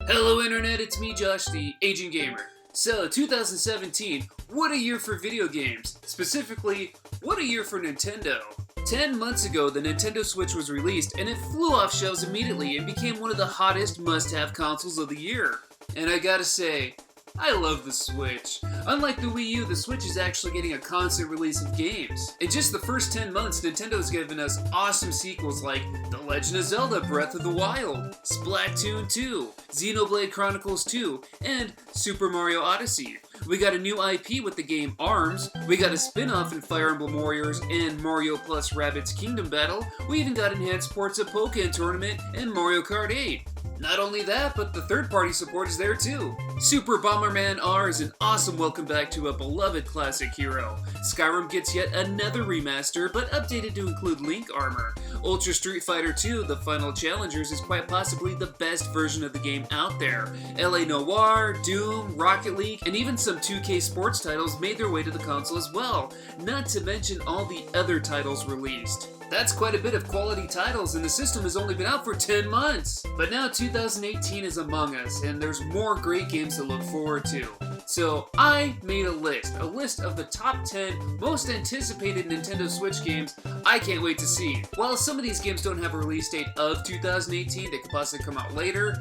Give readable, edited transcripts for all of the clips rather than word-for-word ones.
Hello Internet, it's me Josh, the Aging Gamer. So, 2017, what a year for video games. Specifically, what a year for Nintendo. 10 months ago, the Nintendo Switch was released, and it flew off shelves immediately and became one of the hottest must-have consoles of the year. And I gotta say, I love the Switch. Unlike the Wii U, the Switch is actually getting a constant release of games. In just the first 10 months, Nintendo's given us awesome sequels like The Legend of Zelda Breath of the Wild, Splatoon 2, Xenoblade Chronicles 2, and Super Mario Odyssey. We got a new IP with the game ARMS, we got a spin-off in Fire Emblem Warriors and Mario plus Rabbids Kingdom Battle, we even got enhanced ports of Pokken Tournament and Mario Kart 8. Not only that, but the third-party support is there too. Super Bomberman R is an awesome welcome back to a beloved classic hero. Skyrim gets yet another remaster, but updated to include Link armor. Ultra Street Fighter 2, The Final Challengers, is quite possibly the best version of the game out there. LA Noire, Doom, Rocket League, and even some 2K sports titles made their way to the console as well, not to mention all the other titles released. That's quite a bit of quality titles, and the system has only been out for 10 months. But now 2018 is among us, and there's more great games to look forward to. So I made a list of the top 10 most anticipated Nintendo Switch games I can't wait to see. While some of these games don't have a release date of 2018, they could possibly come out later,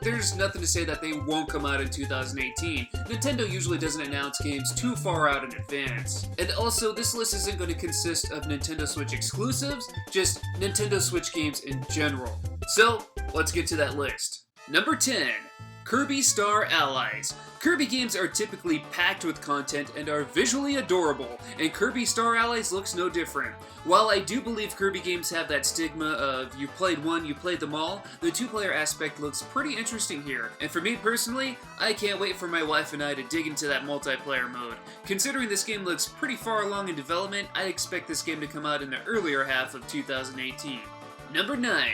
there's nothing to say that they won't come out in 2018. Nintendo usually doesn't announce games too far out in advance. And also, this list isn't going to consist of Nintendo Switch exclusives, just Nintendo Switch games in general. So, let's get to that list. Number 10. Kirby Star Allies. Kirby games are typically packed with content and are visually adorable, and Kirby Star Allies looks no different. While I do believe Kirby games have that stigma of you played one, you played them all, the two-player aspect looks pretty interesting here. And for me personally, I can't wait for my wife and I to dig into that multiplayer mode. Considering this game looks pretty far along in development, I expect this game to come out in the earlier half of 2018. Number 9.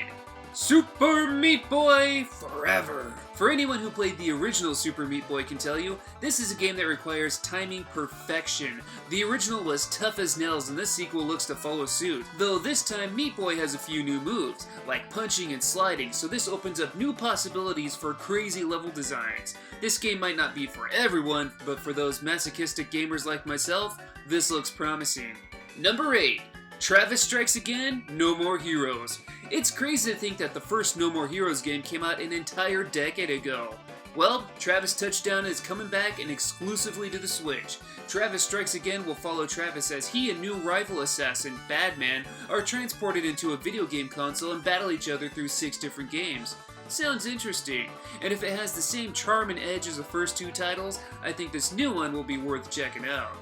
Super Meat Boy Forever. For anyone who played the original Super Meat Boy can tell you, this is a game that requires timing perfection. The original was tough as nails and this sequel looks to follow suit. Though this time Meat Boy has a few new moves, like punching and sliding, so this opens up new possibilities for crazy level designs. This game might not be for everyone, but for those masochistic gamers like myself, this looks promising. Number 8. Travis Strikes Again, No More Heroes. It's crazy to think that the first No More Heroes game came out an entire decade ago. Well, Travis Touchdown is coming back and exclusively to the Switch. Travis Strikes Again will follow Travis as he and new rival assassin, Badman, are transported into a video game console and battle each other through 6 different games. Sounds interesting, and if it has the same charm and edge as the first 2 titles, I think this new one will be worth checking out.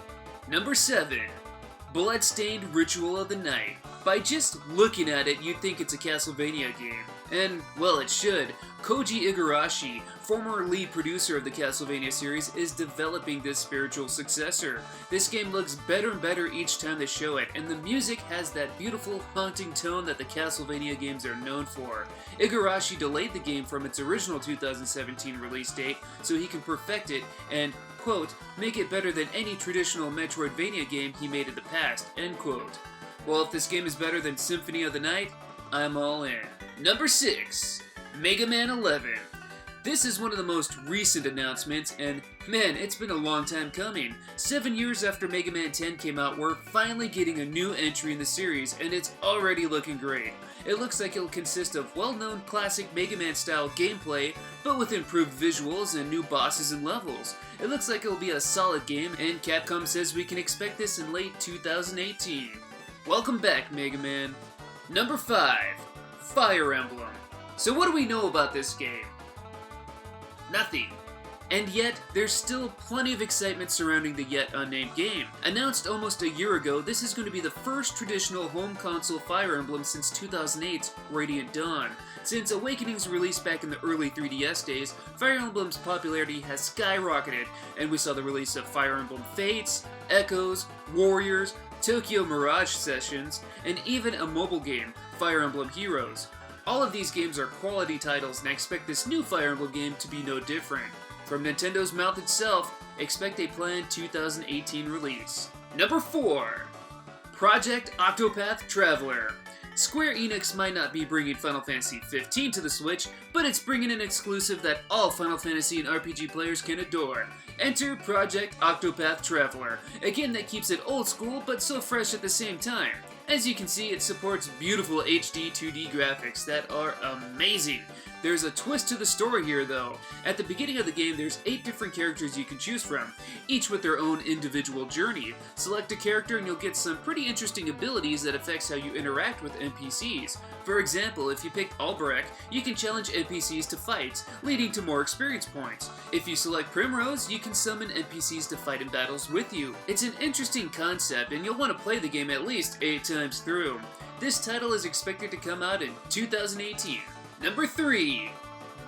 Number 7. Bloodstained Ritual of the Night. By just looking at it, you'd think it's a Castlevania game. And, well, it should. Koji Igarashi, former lead producer of the Castlevania series, is developing this spiritual successor. This game looks better and better each time they show it, and the music has that beautiful, haunting tone that the Castlevania games are known for. Igarashi delayed the game from its original 2017 release date so he can perfect it and, quote, make it better than any traditional Metroidvania game he made in the past, end quote. Well, if this game is better than Symphony of the Night, I'm all in. Number 6. Mega Man 11. This is one of the most recent announcements, and man, it's been a long time coming. 7 years after Mega Man 10 came out, we're finally getting a new entry in the series, and it's already looking great. It looks like it'll consist of well-known classic Mega Man style gameplay, but with improved visuals and new bosses and levels. It looks like it'll be a solid game, and Capcom says we can expect this in late 2018. Welcome back, Mega Man. Number 5. Fire Emblem. So what do we know about this game? Nothing. And yet, there's still plenty of excitement surrounding the yet unnamed game. Announced almost a year ago, this is going to be the first traditional home console Fire Emblem since 2008's Radiant Dawn. Since Awakening's release back in the early 3DS days, Fire Emblem's popularity has skyrocketed, and we saw the release of Fire Emblem Fates, Echoes, Warriors, Tokyo Mirage Sessions, and even a mobile game, Fire Emblem Heroes. All of these games are quality titles, and I expect this new Fire Emblem game to be no different. From Nintendo's mouth itself, expect a planned 2018 release. Number 4. Project Octopath Traveler. Square Enix might not be bringing Final Fantasy 15 to the Switch, but it's bringing an exclusive that all Final Fantasy and RPG players can adore. Enter Project Octopath Traveler, a game that keeps it old school but so fresh at the same time. As you can see, it supports beautiful HD 2D graphics that are amazing. There's a twist to the story here though. At the beginning of the game, there's 8 different characters you can choose from, each with their own individual journey. Select a character and you'll get some pretty interesting abilities that affects how you interact with NPCs. For example, if you pick Albrecht, you can challenge NPCs to fights, leading to more experience points. If you select Primrose, you can summon NPCs to fight in battles with you. It's an interesting concept and you'll want to play the game at least 8 times through. This title is expected to come out in 2018. Number 3.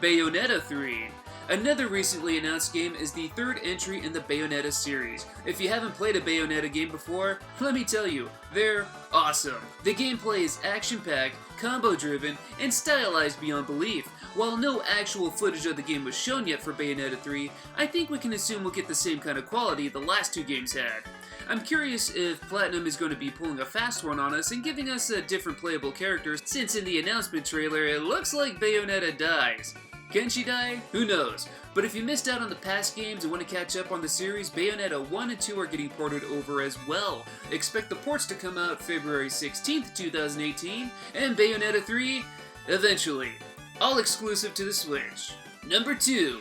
Bayonetta 3. Another recently announced game is the third entry in the Bayonetta series. If you haven't played a Bayonetta game before, let me tell you, they're awesome. The gameplay is action-packed, combo-driven, and stylized beyond belief. While no actual footage of the game was shown yet for Bayonetta 3, I think we can assume we'll get the same kind of quality the last 2 games had. I'm curious if Platinum is going to be pulling a fast one on us and giving us a different playable character, since in the announcement trailer it looks like Bayonetta dies. Can she die? Who knows? But if you missed out on the past games and want to catch up on the series, Bayonetta 1 and 2 are getting ported over as well. Expect the ports to come out February 16th, 2018, and Bayonetta 3 eventually. All exclusive to the Switch. Number 2.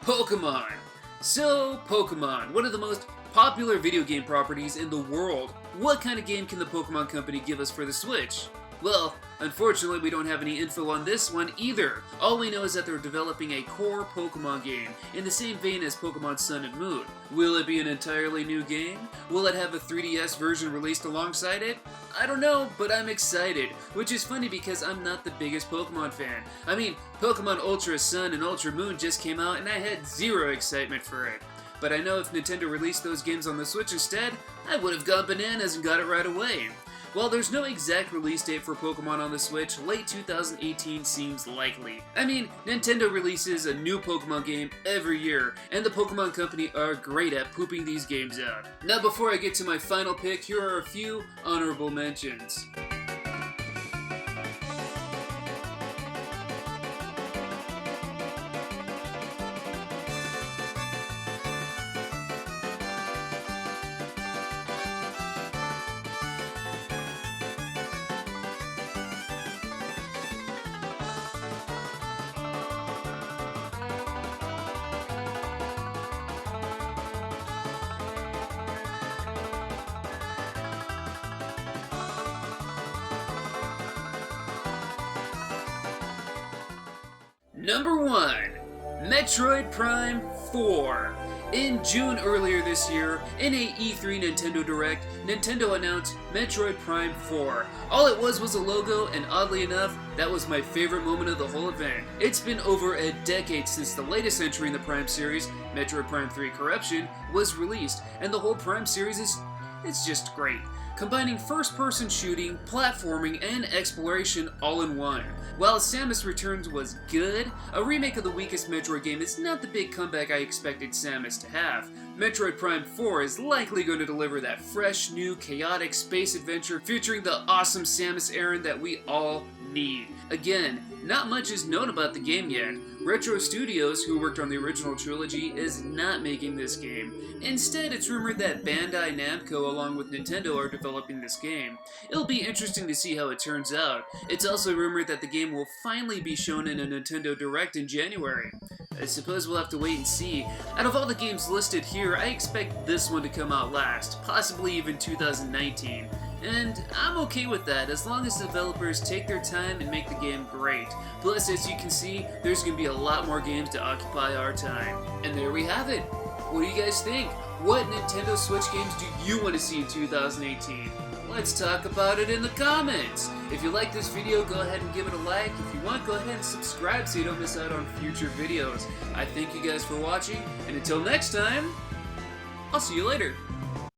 Pokemon. So, Pokemon, one of the most popular video game properties in the world. What kind of game can the Pokemon Company give us for the Switch? Well, unfortunately we don't have any info on this one either. All we know is that they're developing a core Pokemon game, in the same vein as Pokemon Sun and Moon. Will it be an entirely new game? Will it have a 3DS version released alongside it? I don't know, but I'm excited, which is funny because I'm not the biggest Pokemon fan. I mean, Pokemon Ultra Sun and Ultra Moon just came out and I had zero excitement for it. But I know if Nintendo released those games on the Switch instead, I would have gone bananas and got it right away. While there's no exact release date for Pokemon on the Switch, late 2018 seems likely. I mean, Nintendo releases a new Pokemon game every year, and the Pokemon Company are great at pooping these games out. Now before I get to my final pick, here are a few honorable mentions. Number 1. Metroid Prime 4. In June earlier this year, in a E3 Nintendo Direct, Nintendo announced Metroid Prime 4. All it was a logo, and oddly enough, that was my favorite moment of the whole event. It's been over a decade since the latest entry in the Prime series, Metroid Prime 3 Corruption, was released, and the whole Prime series it's just great. Combining first-person shooting, platforming, and exploration all in one. While Samus Returns was good, a remake of the weakest Metroid game is not the big comeback I expected Samus to have. Metroid Prime 4 is likely going to deliver that fresh, new, chaotic space adventure featuring the awesome Samus Aran that we all need. Again, not much is known about the game yet. Retro Studios, who worked on the original trilogy, is not making this game. Instead, it's rumored that Bandai Namco along with Nintendo are developing this game. It'll be interesting to see how it turns out. It's also rumored that the game will finally be shown in a Nintendo Direct in January. I suppose we'll have to wait and see. Out of all the games listed here, I expect this one to come out last, possibly even 2019. And I'm okay with that, as long as developers take their time and make the game great. Plus, as you can see, there's going to be a lot more games to occupy our time. And there we have it. What do you guys think? What Nintendo Switch games do you want to see in 2018? Let's talk about it in the comments! If you like this video, go ahead and give it a like. If you want, go ahead and subscribe so you don't miss out on future videos. I thank you guys for watching, and until next time, I'll see you later.